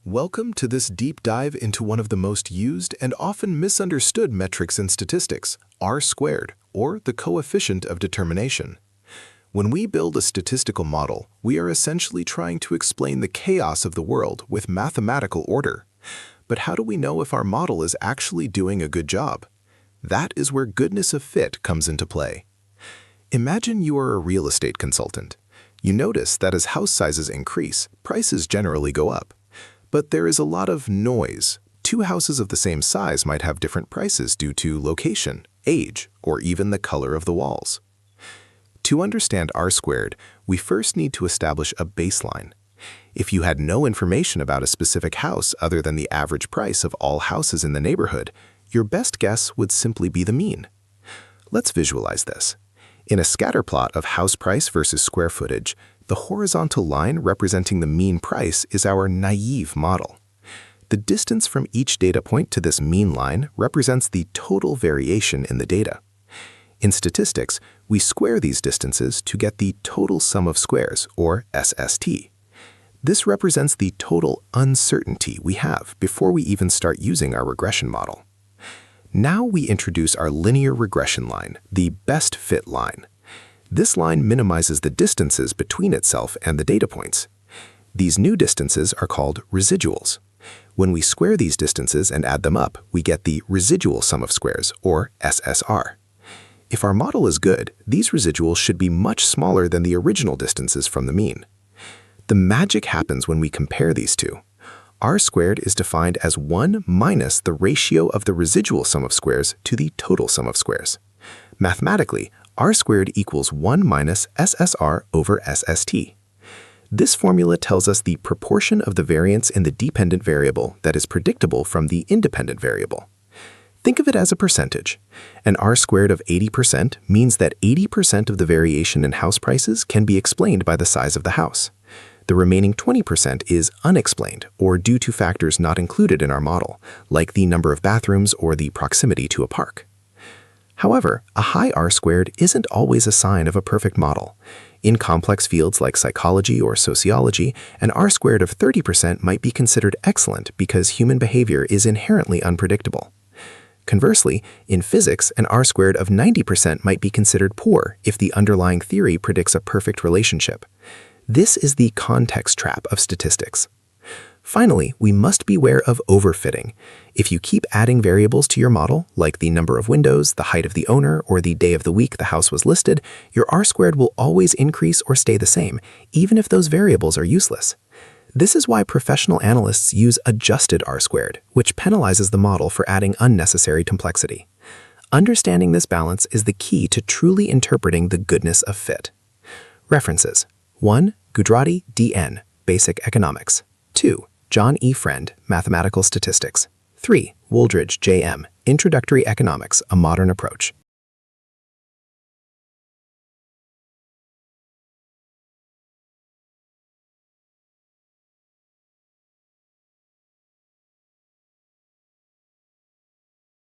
Welcome to this deep dive into one of the most used and often misunderstood metrics in statistics, R squared, or the coefficient of determination. When we build a statistical model, we are essentially trying to explain the chaos of the world with mathematical order. But how do we know if our model is actually doing a good job? That is where goodness of fit comes into play. Imagine you are a real estate consultant. You notice that as house sizes increase, prices generally go up. But there is a lot of noise. Two houses of the same size might have different prices due to location, age, or even the color of the walls. To understand R squared, we first need to establish a baseline. If you had no information about a specific house other than the average price of all houses in the neighborhood, your best guess would simply be the mean. Let's visualize this. In a scatter plot of house price versus square footage, the horizontal line representing the mean price is our naive model. The distance from each data point to this mean line represents the total variation in the data. In statistics, we square these distances to get the total sum of squares, or SST. This represents the total uncertainty we have before we even start using our regression model. Now we introduce our linear regression line, the best fit line. This line minimizes the distances between itself and the data points. These new distances are called residuals. When we square these distances and add them up, we get the residual sum of squares, or SSR. If our model is good, these residuals should be much smaller than the original distances from the mean. The magic happens when we compare these two. R squared is defined as 1 minus the ratio of the residual sum of squares to the total sum of squares. Mathematically, R squared equals 1 minus SSR over SST. This formula tells us the proportion of the variance in the dependent variable that is predictable from the independent variable. Think of it as a percentage. An R squared of 80% means that 80% of the variation in house prices can be explained by the size of the house. The remaining 20% is unexplained, or due to factors not included in our model, like the number of bathrooms or the proximity to a park. However, a high R squared isn't always a sign of a perfect model. In complex fields like psychology or sociology, an R squared of 30% might be considered excellent because human behavior is inherently unpredictable. Conversely, in physics, an R squared of 90% might be considered poor if the underlying theory predicts a perfect relationship. This is the context trap of statistics. Finally, we must beware of overfitting. If you keep adding variables to your model, like the number of windows, the height of the owner, or the day of the week the house was listed, your R squared will always increase or stay the same, even if those variables are useless. This is why professional analysts use adjusted R squared, which penalizes the model for adding unnecessary complexity. Understanding this balance is the key to truly interpreting the goodness of fit. References: 1. Gujarati, D.N., Basic Economics. 2. John E. Friend, Mathematical Statistics. 3. Wooldridge, J.M., Introductory Economics, A Modern Approach.